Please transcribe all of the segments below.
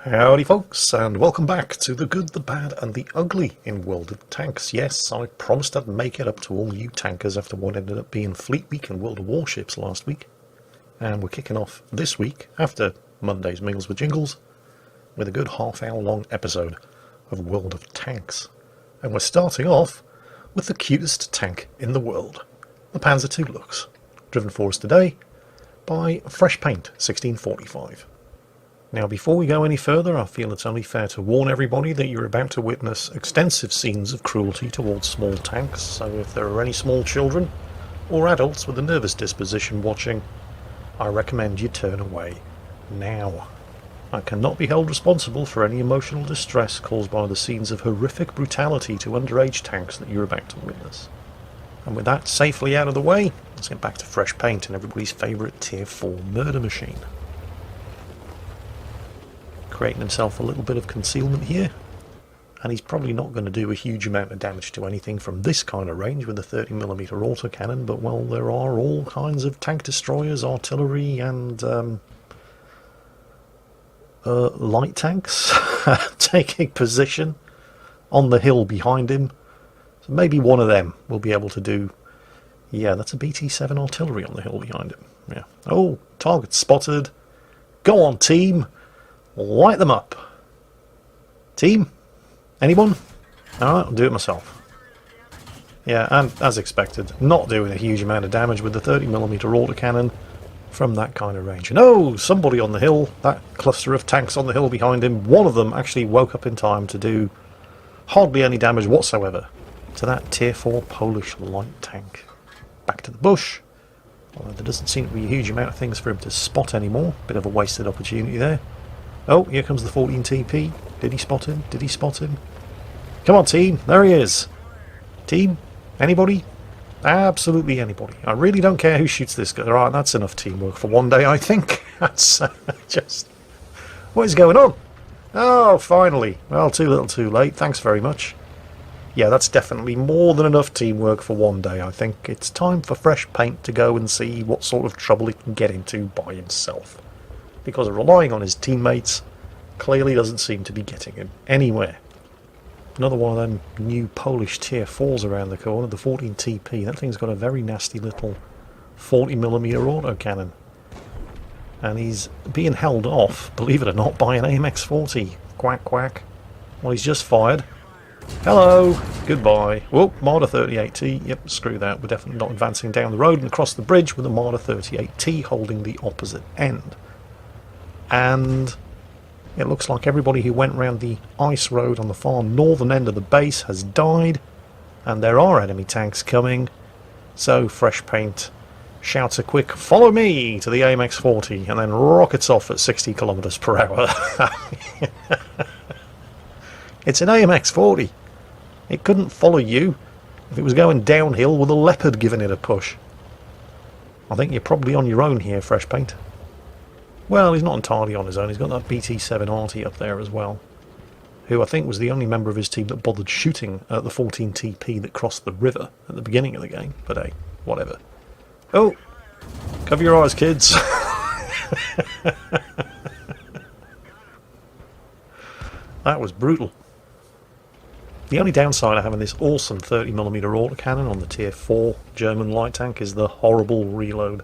Howdy folks, and welcome back to the good, the bad and the ugly in World of Tanks. Yes, I promised I'd make it up to all you tankers after what ended up being Fleet Week and World of Warships last week. And we're kicking off this week, after Monday's Mingles with Jingles, with a good half-hour long episode of World of Tanks. And we're starting off with the cutest tank in the world, the Panzer II Lux, driven for us today by FreshPaint 1645. Now, before we go any further, I feel it's only fair to warn everybody that you're about to witness extensive scenes of cruelty towards small tanks, so if there are any small children or adults with a nervous disposition watching, I recommend you turn away now. I cannot be held responsible for any emotional distress caused by the scenes of horrific brutality to underage tanks that you're about to witness. And with that safely out of the way, let's get back to fresh paint and everybody's favourite Tier 4 murder machine. Creating himself a little bit of concealment here, and he's probably not going to do a huge amount of damage to anything from this kind of range with a 30mm autocannon, but well, there are all kinds of tank destroyers, artillery and light tanks taking position on the hill behind him, so maybe one of them will be able to do. Yeah, that's a BT-7 artillery on the hill behind him. Yeah. Oh, target spotted. Go on, team. Light them up. Team? Anyone? Alright, I'll do it myself. Yeah, and as expected, not doing a huge amount of damage with the 30mm autocannon from that kind of range. And oh, somebody on the hill, that cluster of tanks on the hill behind him, one of them actually woke up in time to do hardly any damage whatsoever to that Tier 4 Polish light tank. Back to the bush. Although there doesn't seem to be a huge amount of things for him to spot anymore. Bit of a wasted opportunity there. Oh, here comes the 14 TP. Did he spot him? Did he spot him? Come on, team. There he is. Team? Anybody? Absolutely anybody. I really don't care who shoots this guy. Right, that's enough teamwork for one day, I think. That's just... What is going on? Oh, finally. Well, too little too late. Thanks very much. Yeah, that's definitely more than enough teamwork for one day, I think. It's time for Fresh Paint to go and see what sort of trouble he can get into by himself. Because relying on his teammates clearly doesn't seem to be getting him anywhere. Another one of them new Polish Tier 4s around the corner, the 14 TP. That thing's got a very nasty little 40mm autocannon. And he's being held off, believe it or not, by an AMX-40. Quack, quack. Well, he's just fired. Hello, goodbye. Whoop, Marder 38T. Yep, screw that. We're definitely not advancing down the road and across the bridge with a Marder 38T holding the opposite end. And it looks like everybody who went round the ice road on the far northern end of the base has died, and there are enemy tanks coming, so Fresh Paint shouts a quick "follow me" to the AMX-40 and then rockets off at 60 kilometers per hour. It's an AMX-40. It couldn't follow you if it was going downhill with a Leopard giving it a push. I think you're probably on your own here, Fresh Paint. Well, he's not entirely on his own. He's got that BT-7 Arty up there as well, who I think was the only member of his team that bothered shooting at the 14 TP that crossed the river at the beginning of the game. But hey, whatever. Oh, cover your eyes, kids. That was brutal. The only downside of having this awesome 30mm autocannon on the Tier 4 German light tank is the horrible reload.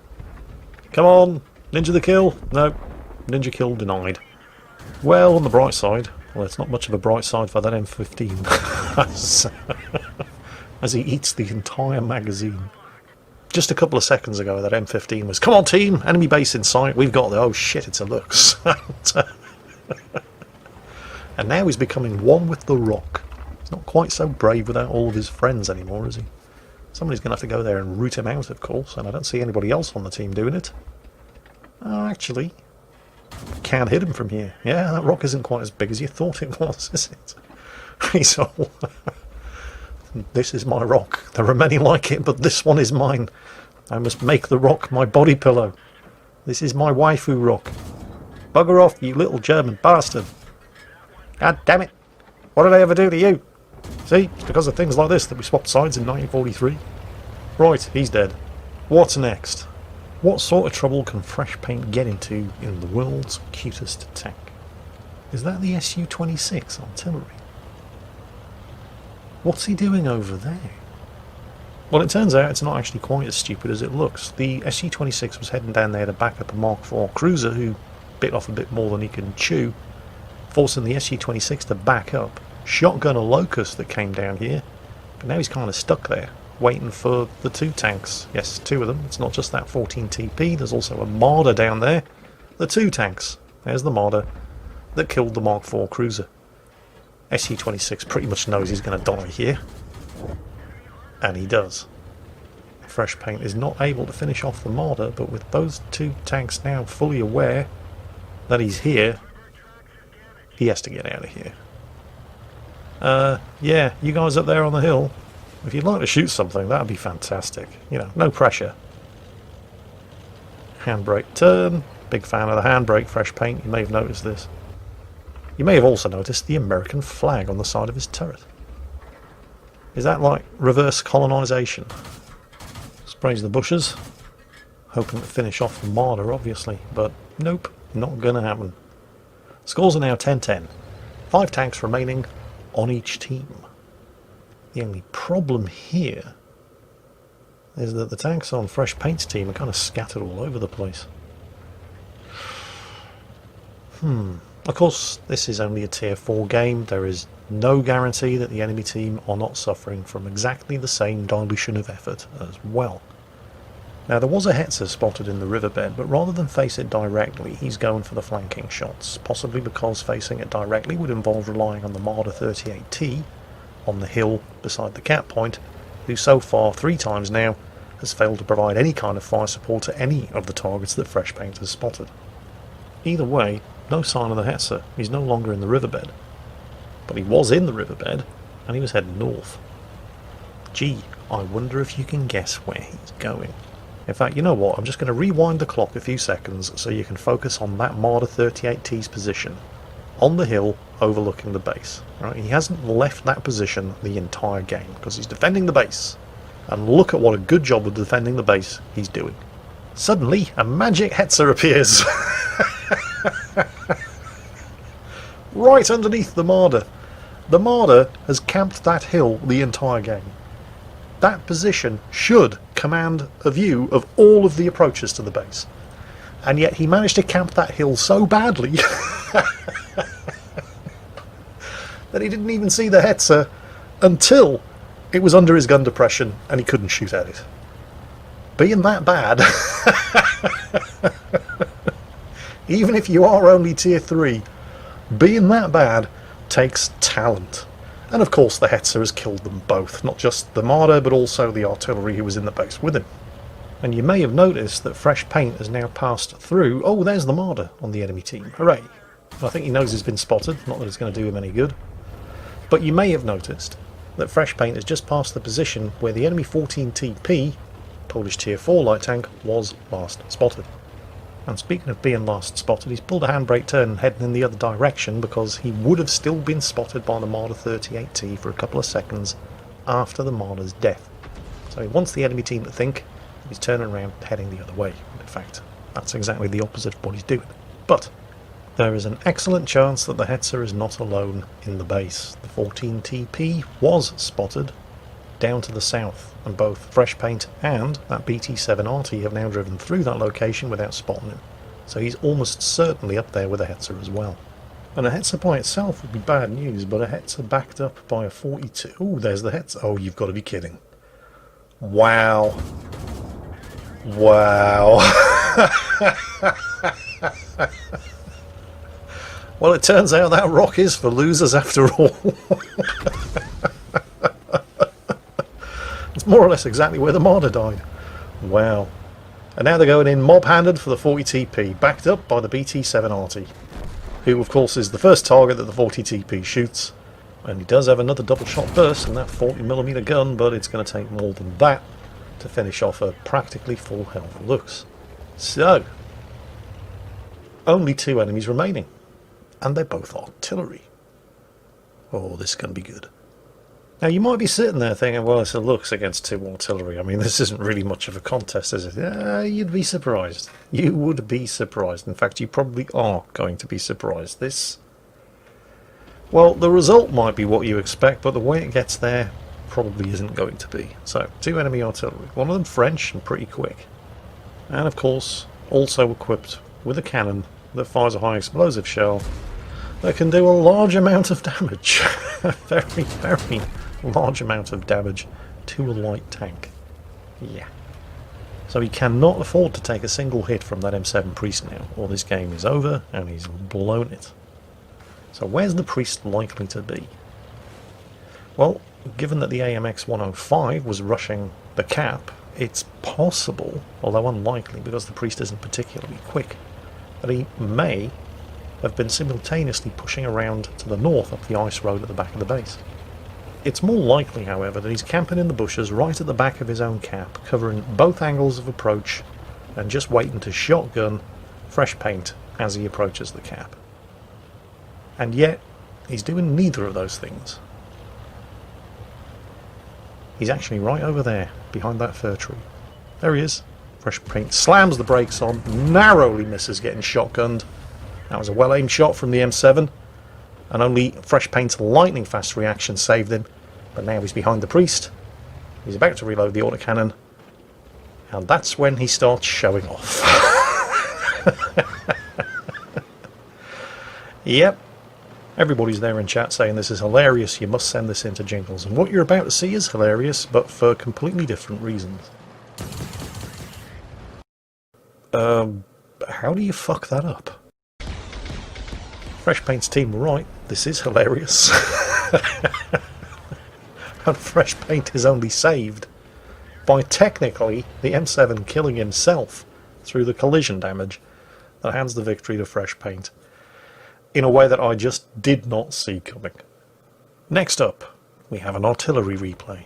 Come on! Ninja the kill? No. Ninja kill denied. Well, on the bright side, well, it's not much of a bright side for that M15. As he eats the entire magazine. Just a couple of seconds ago, that M15 was, come on team, enemy base in sight, we've got the, oh shit, it's a Lux. And now he's becoming one with the Rock. He's not quite so brave without all of his friends anymore, is he? Somebody's going to have to go there and root him out, of course, and I don't see anybody else on the team doing it. Oh, actually, can't hit him from here. Yeah, that rock isn't quite as big as you thought it was, is it? He's all... This is my rock. There are many like it, but this one is mine. I must make the rock my body pillow. This is my waifu rock. Bugger off, you little German bastard. God damn it. What did I ever do to you? See, it's because of things like this that we swapped sides in 1943. Right, he's dead. What's next? What sort of trouble can Fresh Paint get into in the world's cutest tank? Is that the Su-26 artillery? What's he doing over there? Well, it turns out it's not actually quite as stupid as it looks. The Su-26 was heading down there to back up a Mark IV cruiser who bit off a bit more than he can chew, forcing the Su-26 to back up, shotgun a Locust that came down here, but now he's kind of stuck there, waiting for the two tanks. Yes, two of them. It's not just that 14 TP, there's also a Marder down there. The two tanks. There's the Marder that killed the Mark IV cruiser. Su-26 pretty much knows he's going to die here. And he does. Fresh Paint is not able to finish off the Marder, but with those two tanks now fully aware that he's here, he has to get out of here. Yeah, you guys up there on the hill, if you'd like to shoot something, that'd be fantastic. You know, no pressure. Handbrake turn. Big fan of the handbrake, Fresh Paint. You may have noticed this. You may have also noticed the American flag on the side of his turret. Is that like reverse colonisation? Sprays the bushes, hoping to finish off the Marder, obviously, but nope, not gonna happen. Scores are now 10-10. 5 tanks remaining on each team. The only problem here is that the tanks on Fresh Paint's team are kind of scattered all over the place. Of course, this is only a tier 4 game. There is no guarantee that the enemy team are not suffering from exactly the same dilution of effort as well. Now, there was a Hetzer spotted in the riverbed, but rather than face it directly, he's going for the flanking shots, possibly because facing it directly would involve relying on the Marder 38T on the hill beside the cap point, who so far 3 times now has failed to provide any kind of fire support to any of the targets that Fresh Paint has spotted. Either way, no sign of the Hetzer. He's no longer in the riverbed. But he was in the riverbed, and he was heading north. Gee, I wonder if you can guess where he's going. In fact, you know what? I'm just going to rewind the clock a few seconds so you can focus on that Marder 38T's position on the hill overlooking the base. Right? He hasn't left that position the entire game because he's defending the base. And look at what a good job of defending the base he's doing. Suddenly, a magic Hetzer appears. Right underneath the Marder. The Marder has camped that hill the entire game. That position should command a view of all of the approaches to the base. And yet he managed to camp that hill so badly that he didn't even see the Hetzer until it was under his gun depression and he couldn't shoot at it. Being that bad, even if you are only tier 3, being that bad takes talent. And of course the Hetzer has killed them both, not just the Marder but also the artillery who was in the base with him. And you may have noticed that Fresh Paint has now passed through. Oh, there's the Marder on the enemy team. Hooray. I think he knows he's been spotted, not that it's going to do him any good. But you may have noticed that Fresh Paint has just passed the position where the enemy 14 TP, Polish tier 4 light tank, was last spotted. And speaking of being last spotted, he's pulled a handbrake turn and heading in the other direction because he would have still been spotted by the Marder 38T for a couple of seconds after the Marder's death. So he wants the enemy team to think he's turning around heading the other way. In fact, that's exactly the opposite of what he's doing. But there is an excellent chance that the Hetzer is not alone in the base. The 14 TP was spotted down to the south, and both Fresh Paint and that BT7RT have now driven through that location without spotting him. So he's almost certainly up there with a Hetzer as well. And a Hetzer by itself would be bad news, but a Hetzer backed up by a 42... Oh, there's the Hetzer. Oh, you've got to be kidding. Wow. Wow. Well, it turns out that rock is for losers after all. It's more or less exactly where the Marder died. Wow. And now they're going in mob-handed for the 40 TP, backed up by the BT7RT, who of course is the first target that the 40 TP shoots. And he does have another double shot burst in that 40mm gun, but it's going to take more than that to finish off a practically full health looks. So, only 2 enemies remaining, and they're both artillery. Oh, this is going to be good. Now, you might be sitting there thinking, well, it's a looks against 2 artillery. I mean, this isn't really much of a contest, is it? You'd be surprised. You would be surprised. In fact, you probably are going to be surprised. This Well, the result might be what you expect, but the way it gets there probably isn't going to be. So, 2 enemy artillery, one of them French and pretty quick. And of course, also equipped with a cannon that fires a high explosive shell that can do a large amount of damage. A very, very large amount of damage to a light tank. Yeah. So he cannot afford to take a single hit from that M7 Priest now, or this game is over and he's blown it. So where's the Priest likely to be? Well, given that the AMX 105 was rushing the cap, it's possible, although unlikely because the Priest isn't particularly quick, that he may have been simultaneously pushing around to the north up the ice road at the back of the base. It's more likely, however, that he's camping in the bushes right at the back of his own cap, covering both angles of approach and just waiting to shotgun fresh paint as he approaches the cap. And yet, he's doing neither of those things. He's actually right over there, behind that fir tree. There he is. Fresh paint slams the brakes on, narrowly misses getting shotgunned. That was a well-aimed shot from the M7, and only Fresh Paint's lightning fast reaction saved him. But now he's behind the Priest. He's about to reload the autocannon, and that's when he starts showing off. Yep. Everybody's there in chat saying this is hilarious, you must send this into Jingles. And what you're about to see is hilarious, but for completely different reasons. How do you fuck that up? Fresh Paint's team were right, this is hilarious. And Fresh Paint is only saved by technically the M7 killing himself through the collision damage that hands the victory to Fresh Paint in a way that I just did not see coming. Next up, we have an artillery replay.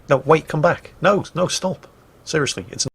No, wait, come back. No, stop. Seriously, it's